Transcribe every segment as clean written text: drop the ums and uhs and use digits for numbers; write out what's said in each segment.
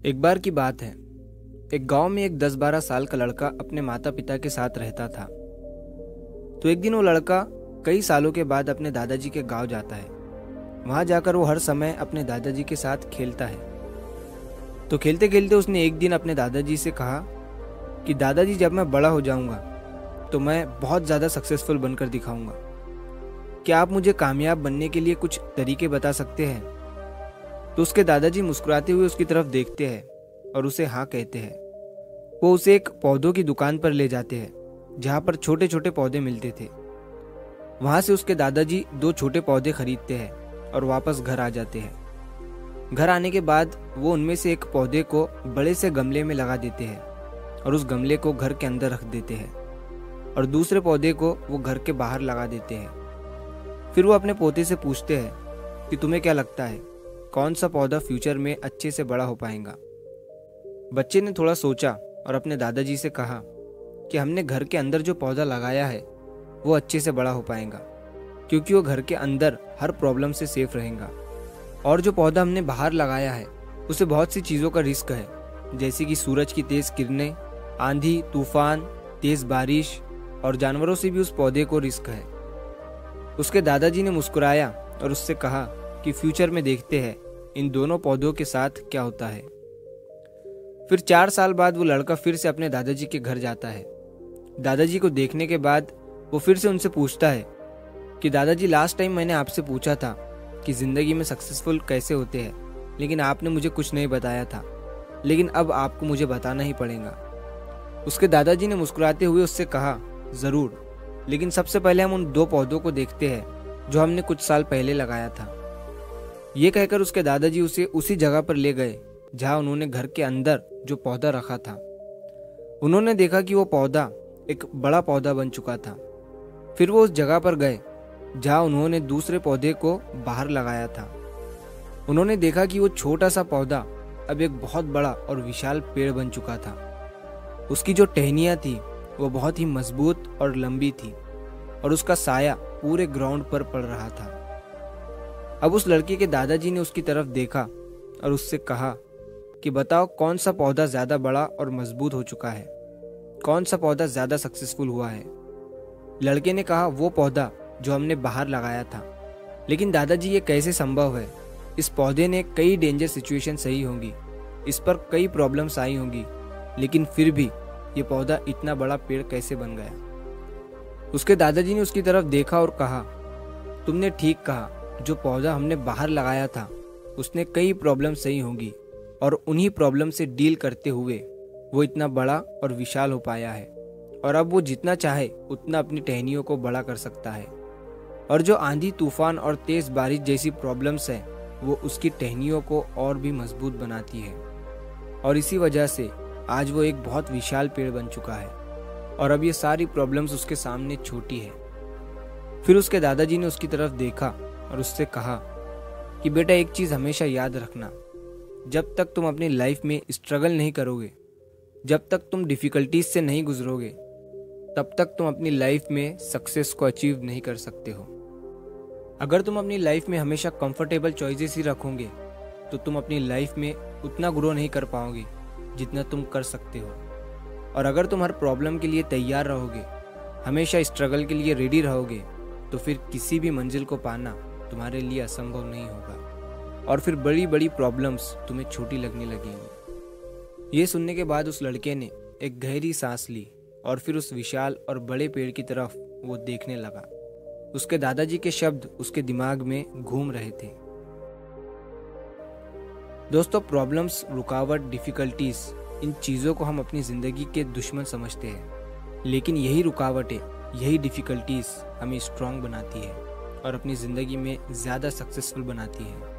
एक बार की बात है। एक गांव में एक 10-12 साल का लड़का अपने माता पिता के साथ रहता था। तो एक दिन वो लड़का कई सालों के बाद अपने दादाजी के गांव जाता है। वहां जाकर वो हर समय अपने दादाजी के साथ खेलता है। तो खेलते खेलते उसने एक दिन अपने दादाजी से कहा कि दादाजी, जब मैं बड़ा हो जाऊंगा तो मैं बहुत ज़्यादा सक्सेसफुल बनकर दिखाऊंगा। क्या आप मुझे कामयाब बनने के लिए कुछ तरीके बता सकते हैं? तो उसके दादाजी मुस्कुराते हुए उसकी तरफ देखते हैं और उसे हाँ कहते हैं। वो उसे एक पौधों की दुकान पर ले जाते हैं जहाँ पर छोटे छोटे पौधे मिलते थे। वहाँ से उसके दादाजी 2 छोटे पौधे खरीदते हैं और वापस घर आ जाते हैं। घर आने के बाद वो उनमें से एक पौधे को बड़े से गमले में लगा देते हैं और उस गमले को घर के अंदर रख देते हैं और दूसरे पौधे को वो घर के बाहर लगा देते हैं। फिर वो अपने पोते से पूछते हैं कि तुम्हें क्या लगता है, कौन सा पौधा फ्यूचर में अच्छे से बड़ा हो पाएगा? बच्चे ने थोड़ा सोचा और अपने दादाजी से कहा कि हमने घर के अंदर जो पौधा लगाया है वो अच्छे से बड़ा हो पाएगा, क्योंकि वो घर के अंदर हर प्रॉब्लम से सेफ रहेगा। और जो पौधा हमने बाहर लगाया है उसे बहुत सी चीज़ों का रिस्क है, जैसे कि सूरज की तेज़ किरणें, आंधी तूफान, तेज़ बारिश और जानवरों से भी उस पौधे को रिस्क है। उसके दादाजी ने मुस्कुराया और उससे कहा कि फ्यूचर में देखते हैं इन दोनों पौधों के साथ क्या होता है। फिर 4 साल बाद वो लड़का फिर से अपने दादाजी के घर जाता है। दादाजी को देखने के बाद वो फिर से उनसे पूछता है कि दादाजी, लास्ट टाइम मैंने आपसे पूछा था कि ज़िंदगी में सक्सेसफुल कैसे होते हैं, लेकिन आपने मुझे कुछ नहीं बताया था, लेकिन अब आपको मुझे बताना ही पड़ेगा। उसके दादाजी ने मुस्कुराते हुए उससे कहा, ज़रूर, लेकिन सबसे पहले हम उन 2 पौधों को देखते हैं जो हमने कुछ साल पहले लगाया था। ये कहकर उसके दादाजी उसे उसी जगह पर ले गए जहाँ उन्होंने घर के अंदर जो पौधा रखा था। उन्होंने देखा कि वो पौधा एक बड़ा पौधा बन चुका था। फिर वो उस जगह पर गए जहाँ उन्होंने दूसरे पौधे को बाहर लगाया था। उन्होंने देखा कि वो छोटा सा पौधा अब एक बहुत बड़ा और विशाल पेड़ बन चुका था। उसकी जो टहनियाँ थी वो बहुत ही मजबूत और लंबी थी और उसका साया पूरे ग्राउंड पर पड़ रहा था। अब उस लड़के के दादाजी ने उसकी तरफ देखा और उससे कहा कि बताओ, कौन सा पौधा ज़्यादा बड़ा और मजबूत हो चुका है, कौन सा पौधा ज़्यादा सक्सेसफुल हुआ है? लड़के ने कहा, वो पौधा जो हमने बाहर लगाया था। लेकिन दादाजी, ये कैसे संभव है? इस पौधे ने कई डेंजर सिचुएशन सही होंगी, इस पर कई प्रॉब्लम्स आई होंगी, लेकिन फिर भी ये पौधा इतना बड़ा पेड़ कैसे बन गया? उसके दादाजी ने उसकी तरफ देखा और कहा, तुमने ठीक कहा, जो पौधा हमने बाहर लगाया था उसने कई प्रॉब्लम सही होंगी और उन्हीं प्रॉब्लम से डील करते हुए वो इतना बड़ा और विशाल हो पाया है और अब वो जितना चाहे उतना अपनी टहनियों को बड़ा कर सकता है। और जो आंधी तूफान और तेज़ बारिश जैसी प्रॉब्लम्स हैं वो उसकी टहनियों को और भी मजबूत बनाती है और इसी वजह से आज वो एक बहुत विशाल पेड़ बन चुका है और अब ये सारी प्रॉब्लम्स उसके सामने छोटी है। फिर उसके दादाजी ने उसकी तरफ देखा और उससे कहा कि बेटा, एक चीज़ हमेशा याद रखना, जब तक तुम अपनी लाइफ में स्ट्रगल नहीं करोगे, जब तक तुम डिफ़िकल्टीज से नहीं गुजरोगे, तब तक तुम अपनी लाइफ में सक्सेस को अचीव नहीं कर सकते हो। अगर तुम अपनी लाइफ में हमेशा कंफर्टेबल चॉइसेस ही रखोगे तो तुम अपनी लाइफ में उतना ग्रो नहीं कर पाओगे जितना तुम कर सकते हो। और अगर तुम हर प्रॉब्लम के लिए तैयार रहोगे, हमेशा स्ट्रगल के लिए रेडी रहोगे, तो फिर किसी भी मंजिल को पाना तुम्हारे लिए असंभव नहीं होगा और फिर बड़ी बड़ी प्रॉब्लम्स तुम्हें छोटी लगने लगेंगी। ये सुनने के बाद उस लड़के ने एक गहरी सांस ली और फिर उस विशाल और बड़े पेड़ की तरफ वो देखने लगा। उसके दादाजी के शब्द उसके दिमाग में घूम रहे थे। दोस्तों, प्रॉब्लम्स, रुकावट, डिफ़िकल्टीज, इन चीज़ों को हम अपनी ज़िंदगी के दुश्मन समझते हैं, लेकिन यही रुकावटें, यही डिफ़िकल्टीज हमें स्ट्रांग बनाती है और अपनी ज़िंदगी में ज़्यादा सक्सेसफुल बनाती है।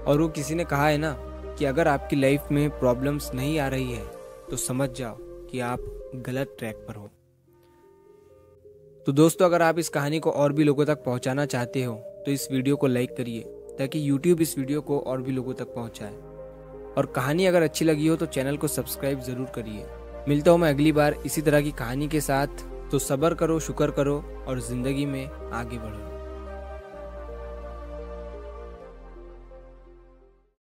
और वो किसी ने कहा है ना कि अगर आपकी लाइफ में प्रॉब्लम्स नहीं आ रही है तो समझ जाओ कि आप गलत ट्रैक पर हो। तो दोस्तों, अगर आप इस कहानी को और भी लोगों तक पहुंचाना चाहते हो तो इस वीडियो को लाइक करिए ताकि YouTube इस वीडियो को और भी लोगों तक पहुंचाए। और कहानी अगर अच्छी लगी हो तो चैनल को सब्सक्राइब ज़रूर करिए। मिलता हूँ मैं अगली बार इसी तरह की कहानी के साथ। तो सब्र करो, शुक्र करो और ज़िंदगी में आगे बढ़ो।